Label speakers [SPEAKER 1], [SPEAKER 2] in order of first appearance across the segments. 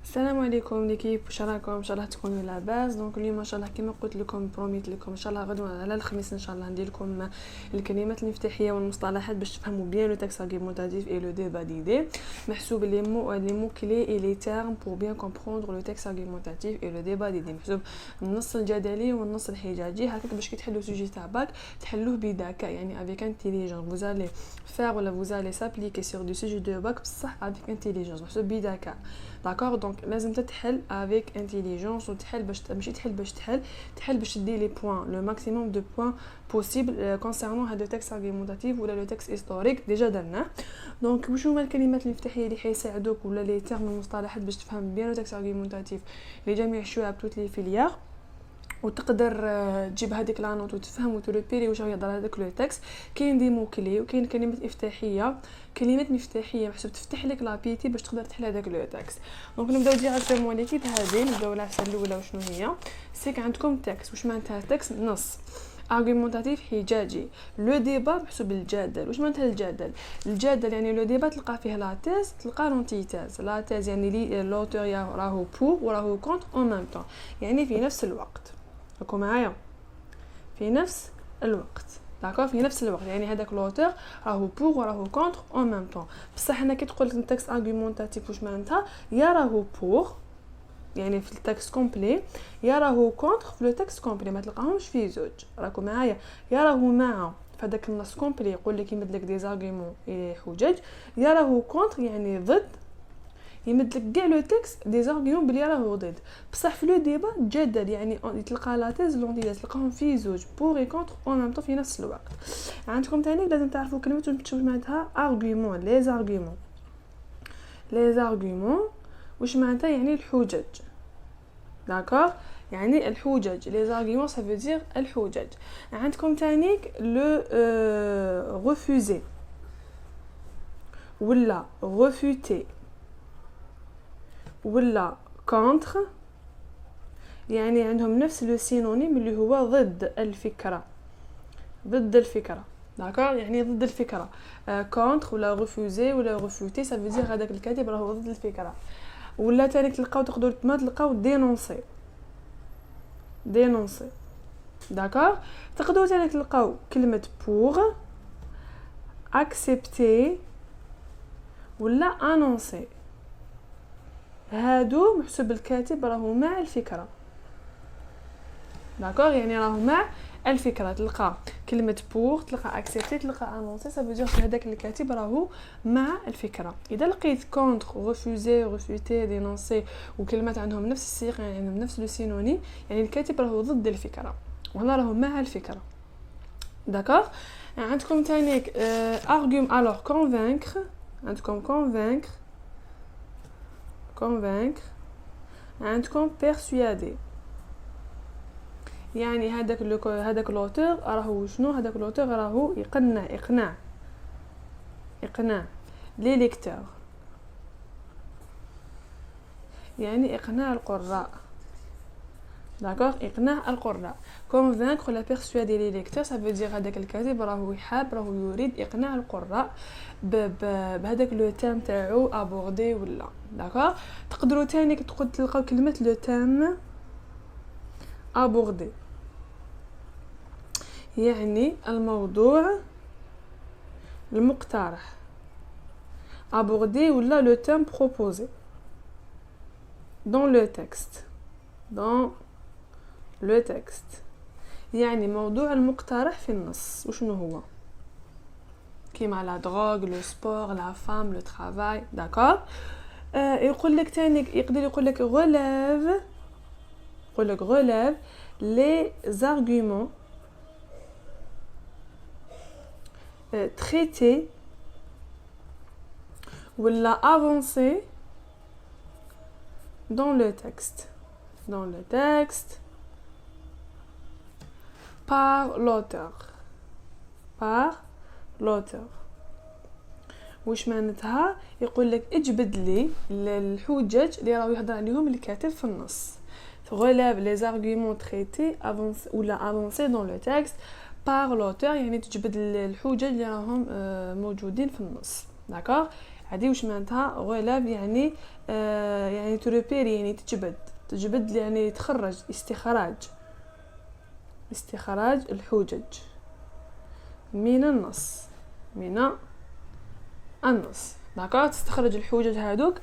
[SPEAKER 1] السلام عليكم ليكيب، واش راكم؟ ان شاء الله تكونوا لاباس. دونك اليوم ان شاء الله كما قلت لكم بروميت لكم ان شاء الله غدوه على الخميس ان شاء الله ندير لكم الكلمات المفتاحيه والمصطلحات باش تفهموا بيان لو تكست argumentatif et le débat d'idées. محسوب les mots clés et les termes pour bien comprendre le texte argumentatif et le débat d'idées. محسوب النص الجدلي والنص الحجاجي هكاك باش كي تحلوا سوجي تاع باك تحلوه بذكاء، يعني avec intelligence. vous allez faire ولا vous allez s'appliquer sur du sujet de bac بصح avec intelligence، محسوب بذكاء. داكور دونك لازم تتحل افيك انتيليجونس وتحل باش ماشي تحل باش تدي لي بوين لو ماكسيموم دو بوين بوسيبل كونسيرنون هذا التكست ارغيمونتاتيف ولا لو تكست هيستوريك ديجا درناه. دونك واش هما الكلمات المفتاحيه اللي حيساعدوك ولا لي تيرم المصطلحات باش تفهم بيان لو تكست ارغيمونتاتيف لجميع الشعب توت لي فيليير، وتقدر تجيب هذيك لانوت وتفهم وتريبيري واش يهضر هذاك لو تكست. كاين دي مو كلي وكاين كلمات مفتاحيه محسوب تفتح لك لابيتي باش تقدر تحل هذاك لو تكست. دونك نبداو ديريكتومون ليكيب هذه، نبداو العفسه الاولى وشنو هي. سيك عندكم تكست، واش معناتها تكست؟ نص argumentatif حجاجي. لو ديبا محسوب الجدل. واش معناتها الجدل يعني لو ديبا تلقى فيه لا تيز تلقى لونتيتاز. لا تيز يعني لي لوتور راهو بور وراهو كونتر اون ميم طون، يعني في نفس الوقت. راكم معايا؟ في نفس الوقت، داكور، في نفس الوقت يعني هذاك لوتور راهو بور وراهو كونتر اون ميم طون. بصح هنا كي تقول التكست argumentatif واش معناتها؟ يا راهو بور يعني في التكست كومبلي، يا راهو كونتر في لو تكست كومبلي، ما تلقاهمش في زوج. راكم معايا؟ يا راهو مع فداك النص كومبلي يقول لك يمد لك دي زارغيومون اي حجج، يا راهو كونتر يعني ضد، يمد لك كاع لو تكست دي زارغيومون بلي راهو ضد. بصح في لو ديبا تجدد يعني تلقى لا تيز لونتيتاز تلقاهم في زوج بور اي كونتر اون ميم طون في نفس الوقت. عندكم ثاني لازم تعرفوا كلمه واش معناتها ارغيومون. لي زارغيومون واش معناتها؟ يعني الحجج، داكور، يعني الحجج. لي زارغيومون ça veut dire الحجج. عندكم تانيك لو refuser ولا refuter ولا contre، يعني عندهم نفس لو سينونيم اللي هو ضد الفكرة، داكور، يعني ضد الفكرة. contre ولا refuser ولا refuter ça veut dire هذاك الكاتب راهو ضد الفكرة. ولا تانيك تقدروا ما تلقاو dénoncer، داكور. تقدروا تانيك تلقاو كلمة pour، accepter ولا annoncer. هادو محسوب الكاتب راهو مع الفكرة، داكور، يعني راهو مع الفكرة. تلقى كلمة pour، تلقى accepter، تلقى annoncer، ça veut dire هذاك الكاتب راهو مع الفكرة. إذا لقيت contre، refuser، refuter، dénoncer وكلمات عندهم نفس الصيغة يعني عندهم نفس السينونيم، يعني الكاتب راهو ضد الفكرة وهنا راهو مع الفكرة، داكور. عندكم تانيك argument. alors convaincre، عندكم convaincre، عندكم persuader، يعني هذاك لوتور راهو شنو؟ هذاك لوتور راهو يقنع لي ليكتور، يعني اقناع القراء، داكور، اقناع القراء. convaincre ولا persuader les lecteurs ça veut dire هذاك الكاتب راهو يريد اقناع القراء بهذاك لو تيم تاعو ابوردي ولا، داكور. تقدروا تاني تلقاو كلمه لو تيم ابوردي يعني الموضوع المقترح، aborder ولا le thème proposé dans le texte يعني موضوع المقترح في النص. وشنو هو؟ كيما لا دروغ، لو سبور، لا فام، لو ترافاي، داكور. يقول لك تاني، يقدر يقول لك relève les arguments traités ولا avancer dans le texte par l'auteur. واش معناتها؟ يقول لك اجبد لي الحجج اللي راهو يهضر عليهم الكاتب في النص. relève les arguments traités ولا avancer dans le texte par l'auteur، يعني تجبد الحجج اللي راهم موجودين في النص، داكور. هذه واش معناتها غلاب يعني يعني تروبيري يعني تجبد يعني تخرج استخراج الحجج من النص داكوغ تستخرج الحجج هادوك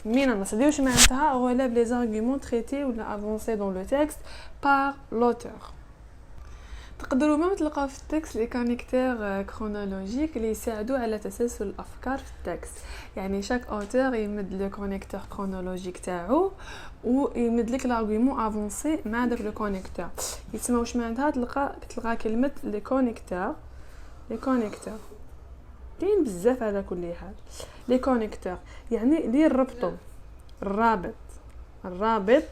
[SPEAKER 1] من النص. هذه واش معناتها غلاب لي زارغومون تريتي ولا افونسي دون لو تكست بار لوتور. تقدروا ما تلقاو في التكست لي كونيكتور كرونولوجيك اللي يساعدوا على تسلسل الافكار في التكست. يعني شاك اوتور يمد لو كونيكتور كرونولوجيك تاعو ويمد لك لارغومون افونسي مع داك لو كونيكتور. يتسمى واش معناتها تلقى كلمه لي كونيكتور كاين بزاف على كل حال. لي كونيكتور يعني اللي يربطوا الرابط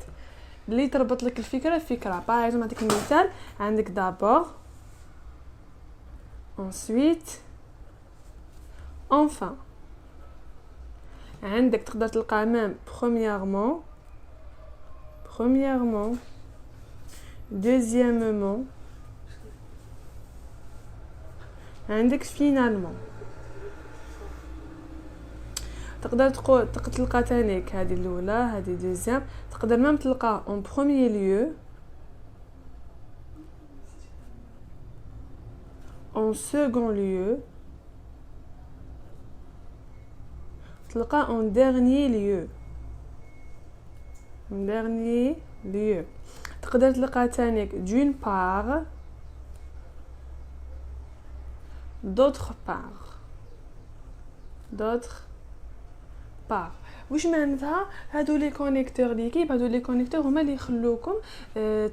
[SPEAKER 1] اللي تربط لك الفكره باغ اكزومبل نعطيك مثال. عندك d'abord ensuite enfin. عندك تقدر تلقى مام premièrement deuxièmement عندك finalement. تقدر تلقى تانيك هذه الاولى هذه دوزيام. تقدر مام تلقى en premier lieu en second lieu تلقى en dernier lieu. تقدر تلقى تانيك d'une part d'autre part. واش معناتها هادو لي كونيكتور ليكيب؟ هادو لي كونيكتور هما اللي يخلوكم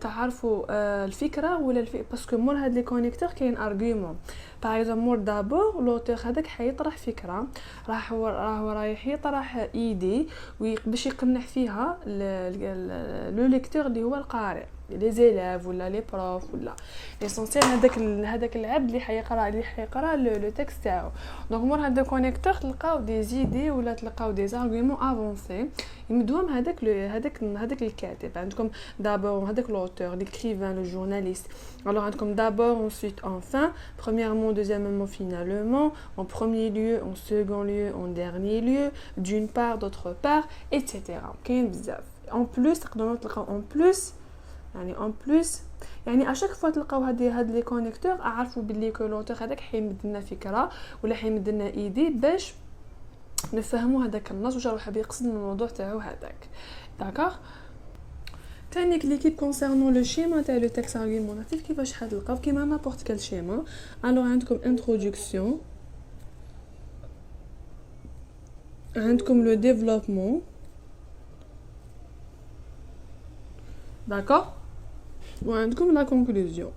[SPEAKER 1] تعرفوا الفكره ولا باسكو مور هاد لي كونيكتور كاين ارغومون. باغ اكزومبل مور دابور لوتور هذاك حيطرح فكره راهو رايح يطرح ايدي باش يقنع فيها لو ليكتور اللي هو القارئ لي زيلاف ولا لي بروف ولا ليسونسيال هذاك العبد اللي حيقرا لو تكست تاعو. دونك مور هاد كونيكتور تلقاو دي زيدي ولا تلقاو دي زارغومون افونسي يمدوهم هذاك الكاتب. عندكم دابور هذاك لوتور ليكريفان لو جورناليست. alors عندكم دابور ensuite enfin premièrement deuxièmement finalement en premier lieu en second lieu en dernier lieu d'une part d'autre part etc. كاين بزاف. en plus تقدروا تلقاو en plus يعني en plus يعني اشاك فوا تلقاو هاد لي كونيكتور اعرفوا باللي كولوتور هذاك حيمد لنا فكره ولا حيمد لنا ايدي باش نفهموا هذاك النص واش راه حاب يقصد من الموضوع تاعو هذاك. داكوغ تانيك ليكيب كونسيرنون لو شيما تاع لو تكست ارغيموناتيف كيفاش حتلقاو كيما نابورت كال شيما. الوغ عندكم انتروداكسيون عندكم لو ديفلوبمون داكوغ وعندكم لا كونكلوزيون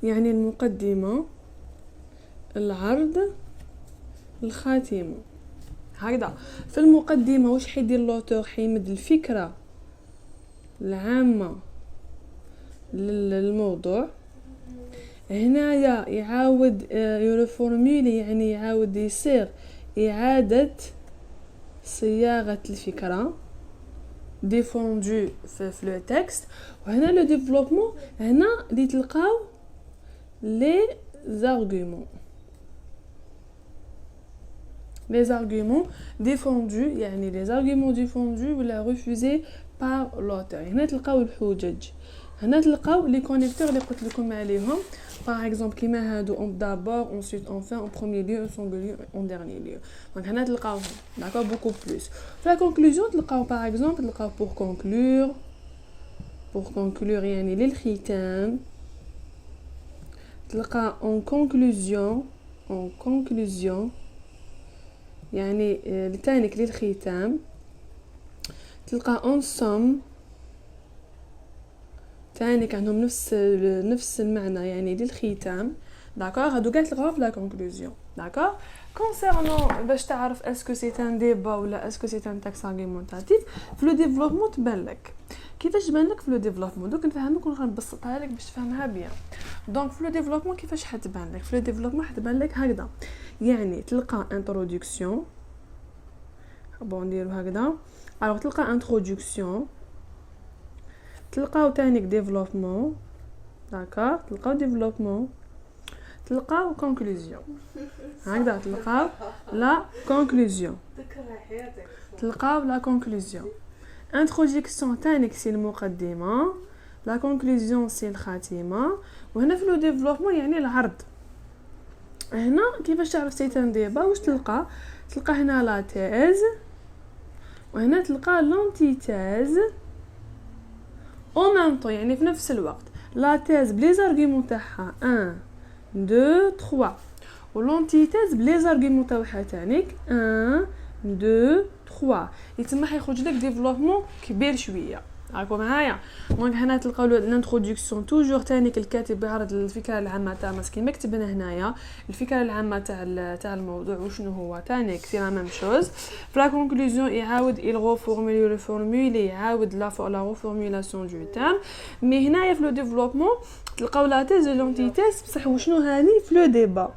[SPEAKER 1] يعني المقدمه العرض الخاتمه. هكذا في المقدمه واش حيدير لوتور؟ حيمد الفكره العامه للموضوع. هنايا يعاود يرفورمولي يعني يعاود يصيغ اعاده صياغه الفكره ديفوندو في لو تكست. وهنا لو ديفلوبمون هنا اللي تلقاو لي زارغومون défendus يعني les arguments défendus ولا refusés par l'auteur. هنا تلقاو الحجج. هنا تلقاو لي كونيكتور اللي قلت لكم عليهم باغ اكزومبل كيما هادو en d'abord ensuite enfin en premier lieu en second lieu en dernier lieu. دونك هنا تلقاوهم داكور beaucoup plus. في la conclusion تلقاو باغ اكزومبل تلقاو pour conclure يعني للختام. تلقى en conclusion يعني لتانيك للختام. تلقى en somme تانيك عندهم نفس المعنى يعني للختام. داكوغ هادو كاع تلقاو في لا كونكلوزيون. داكوغ كونسيرنون باش تعرف اسكو سي ان ديبا ولا اسكو سي ان تاكس ارغيمونتاتيف في لو ديفلوبمون تبان لك. كيفاش تبان لك في لو ديفلوبمون؟ دوك نفهمك ونبسطها لك باش تفهمها بيان. دونك في لو ديفلوبمون كيفاش حتبان لك؟ في لو ديفلوبمون حتبان لك هكذا يعني تلقى انتروداكسيون بون نديرو هكذا. الوغ تلقى انتروداكسيون تلقاو تانيك ديفلوبمون. داكوغ تلقاو ديفلوبمون تلقاو كونكلوزيون. هكذا تلقاو لا كونكلوزيون. تلقاو لا كونكلوزيون. انتروداكسيون تانيك سي المقدمه، لا كونكلوزيون سي الخاتمه. وهنا في لو ديفلوبمون يعني العرض. هنا كيفاش تعرف سيت ان ديبا؟ واش تلقى هنا لا تيز، وهنا تلقى لونتيتيز او ميم طون، يعني في نفس الوقت. لا تيز بلي زارغيمون تاعها 1 2 3، ولونتيتيز بلي زارغيمون تاعها تانيك 1 2 3. يتسمى حيخرج لك ديفلوبمون كبير شويه. راكم معايا؟ دونك هنا تلقاو الانتروداكسيون توجور تانيك الكاتب بيعرض الفكره العامه تاع كيما كتبنا هنايا، الفكره العامه تاع الموضوع وشنو هو. تانيك سي لا ميم شوز. في لا كونكلوزيون يعاود ريفورمولي يعاود لا ريفورمولاسيون دو تام. مي هنايا في لو ديفلوبمون تلقاو لا تيز لونتيتيز بصح وشنو هاني في لو ديبا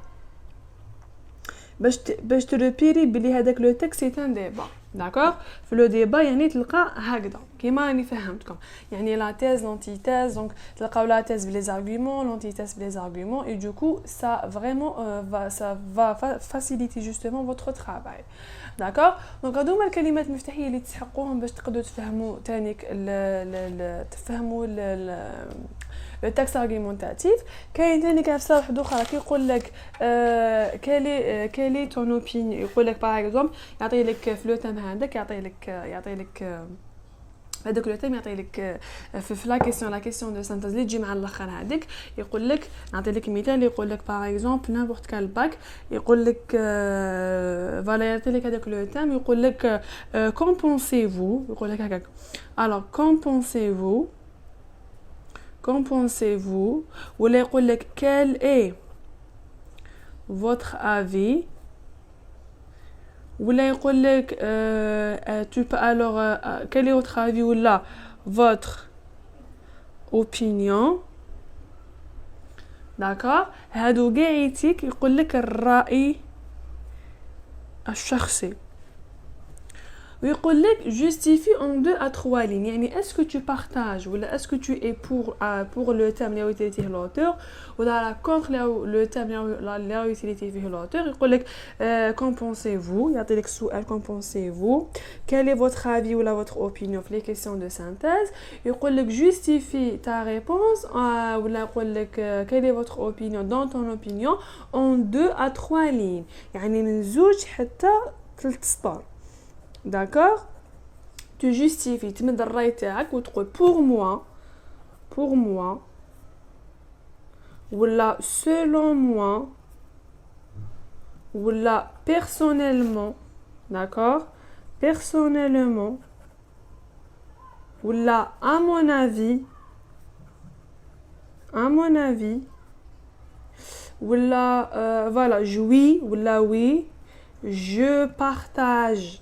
[SPEAKER 1] باش تريبيري بلي هذاك لو تيكست سي ان ديبا. داكوغ؟ في لو ديبا يعني تلقى هكذا كيما راني فهمتكم، يعني لا تيز لونتيتيز. دونك تلقاو لا تيز بلي زارغومون، لونتيتيز بلي زارغومون، اي دوكو سا فريمون سا فا فاسيليتي جوستومون فوتر ترافاي. داكوغ؟ دونك هادوما الكلمات المفتاحيه اللي تسحقوهم باش تقدروا تفهموا تانيك تفهموا لو تاكس ارغيمونتاتيف. كاين ثاني كيفصل واحد اخرى كيقول لك كالي تون اوبينيون. يقول لك باغ اكزومبل يعطي لك في لو تام هذاك يعطي لك هذاك لو تام يعطي لك في لا كيسيون دو سانتاز اللي تجي مع الاخر هذيك. يقول لك نعطي لك مثال، يقول لك باغ اكزومبل نابورت كال باك، يقول لك فوالا يعطي لك هذاك لو تام، يقول لك كومبونسيفو، يقول لك هكاك الوغ compensez-vous ولا يقول لك quel est votre avis ولا يقول لك tu peux alors quel est votre avis ولا votre opinion. d'accord؟ هادو قاعدتك يقول لك الرأي الشخصي. ويقول لك justifie en 2 à 3 lignes، يعني est-ce que tu partages ولا est-ce que tu es pour le thème اللي يوتيليتيه l'auteur ولا contre le thème اللي يوتيليتيه فيه l'auteur. يقول لك compensez-vous، يعطي لك السؤال compensez-vous، quel est votre avis ولا votre opinion في les questions de synthèse. يقول لك justifie ta réponse ولا يقول لك quel est votre opinion dans ton opinion en 2 à 3 lignes، يعني من 2 حتى 3 سطور. d'accord؟ tu justifies تمد الرأي تاعك وتقول pour moi ولا selon moi ولا personnellement. d'accord؟ personnellement ولا à mon avis ولا voilà oui ولا oui je partage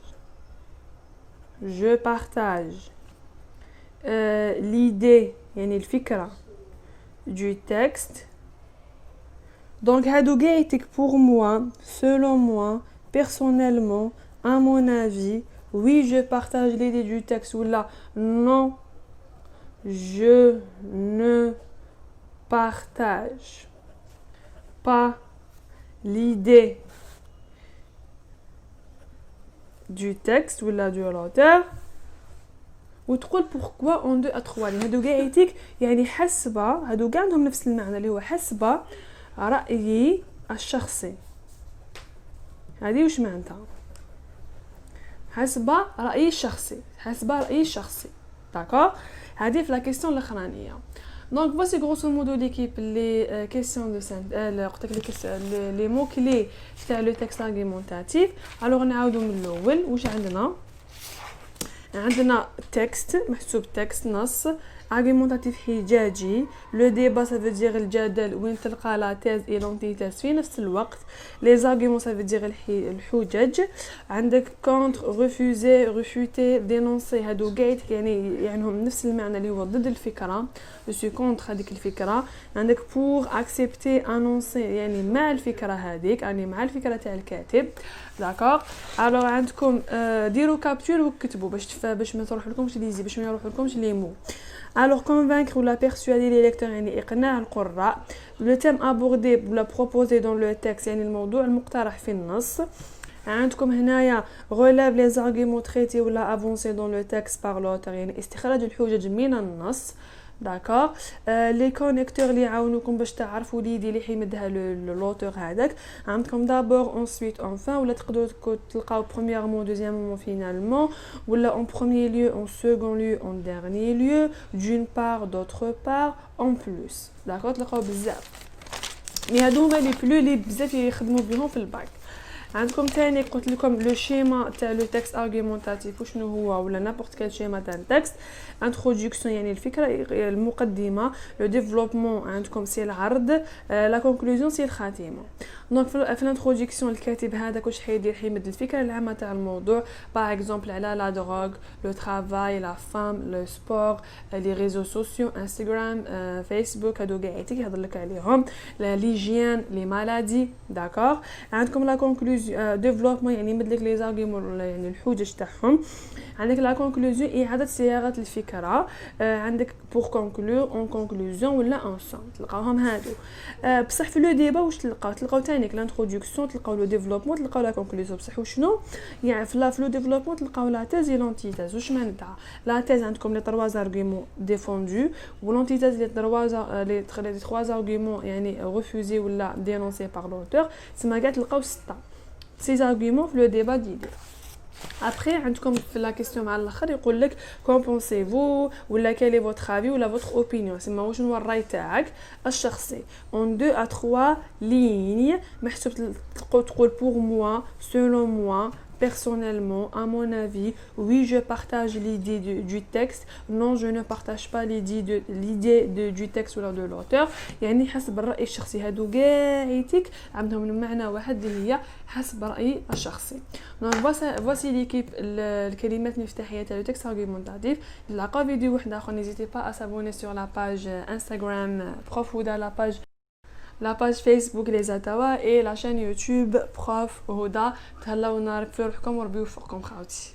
[SPEAKER 1] l'idée يعني الفكرة du texte. donc هادو قايتك pour moi, selon moi, personnellement, à mon avis, oui je partage l'idée du texte ولا non je ne partage pas l'idée du texte ولا du l'auteur. وتقول pourquoi en 2 à 3 lignes. هادو قاعدتك يعني حسب هادو كاع عندهم نفس المعنى اللي هو حسب رأيي الشخصي. هذه واش معناتها؟ حسب رأيي الشخصي. داكور؟ هذه في لا كيسيون الاخرانيه. دونك voici grosso modo l'équipe les questions de les mots clés تاع le texte argumentatif. alors نعاودو من الاول. واش عندنا texte محسوب texte نص argumentatif حجاجي. le débat ça veut dire الجدل وين تلقى لا thèse et l'antithèse في نفس الوقت. les arguments ça veut dire الحجج. عندك contre refuser refuter dénoncer هادو قايت يعني هم نفس المعنى اللي هو ضد الفكره. je suis contre هذيك الفكره. عندك pour accepter annoncer يعني مع الفكره هذيك يعني مع الفكره تاع الكاتب. داكور؟ alors عندكم ديروا كابتور وكتبوا باش ما تروح لكمش ليزي باش ما يروح لكمش لي مو. Alors convaincre ou la persuader les lecteurs يعني إقناع القراء. Le thème abordé ou la proposé dans le texte يعني الموضوع المقترح في النص. عندكم هنايا relève les arguments traités ou la avancés dans le texte par l'auteur يعني استخراج الحجج من النص. داكور لي كونيكتور اللي يعاونوكم باش تعرفوا ليدي اللي حيمدها لوتور هذاك. عندكم دابور ensuite enfin ولا تقدروا تلقاو premièrement deuxièmement finalement ولا en premier lieu en second lieu en dernier lieu d'une part d'autre part en plus. داكور تلقاو بزاف مي هادوما لي بلو لي بزاف يخدموا بهم في الباك. عندكم تاني قلت لكم لو شيما تاع لو تكست ارغيومونتاتيف وشنو هو ولا نابورت كال شيما تاع التكست. انتروداكسيون يعني الفكره المقدمه. لو ديفلوبمون عندكم سي العرض. لا كونكلوزيون سي الخاتمه. دونك في الانتروداكسيون الكاتب هذاك واش حيدير حيمد الفكره العامه تاع الموضوع باغ اكزومبل على لا دروغ لو ترافاي لا فام لو سبور لي ريزو سوسيو انستغرام فيسبوك هادو كاع يهضر لك عليهم ليجيان لي مالادي. داكور عندكم لا كونكلوزيون ديفلوبمون يعني يمد لك لي زارغيومون يعني الحجج تاعهم. عندك لا كونكلوزيون اعاده صياغه الفكره. عندك بور كونكلور اون كونكلوزيون ولا انسون تلقاوهم هادو. بصح في لو ديبا واش تلقاو تاني لانتروداكسيون تلقاو لو ديفلوبمون تلقاو لا كونكلوزيون. بصح وشنو يعني في لو ديفلوبمون تلقاو لا تيز اي لونتيتاز. واش معناتها لا تيز عندكم لي 3 زارغيومون ديفوندو ولونتيتاز لي 3 زارغيومون يعني ريفوزي ولا دينونسي بار لوتور. تما كاع تلقاو 6 سي زارغيومون في لو ديبا ديدي. Après, عندكم في la question مع الاخر يقول لك qu'en pensez-vous ولا quel est votre avis ولا votre opinion. سما واش الراي تاعك الشخصي en 2 à 3 lignes محسوب تقول pour moi selon moi personnellement à mon avis oui je partage l'idée du texte non je ne partage pas l'idée du texte ولا de l'auteur. يعني حسب الراي الشخصي هادو كاعيتك عندهم معنى واحد اللي هي حسب رايي الشخصي. دونك voici l'équipe الكلمات المفتاحيه تاع le texte argumentatif. نلقاو فيديو واحد اخر n'hésitez pas à s'abonner sur la page Instagram Prof Huda, la page Facebook Les Atawa et la chaîne YouTube Prof Huda. تهلاو نهارك في روحكم وربي يوفقكم خاوتي.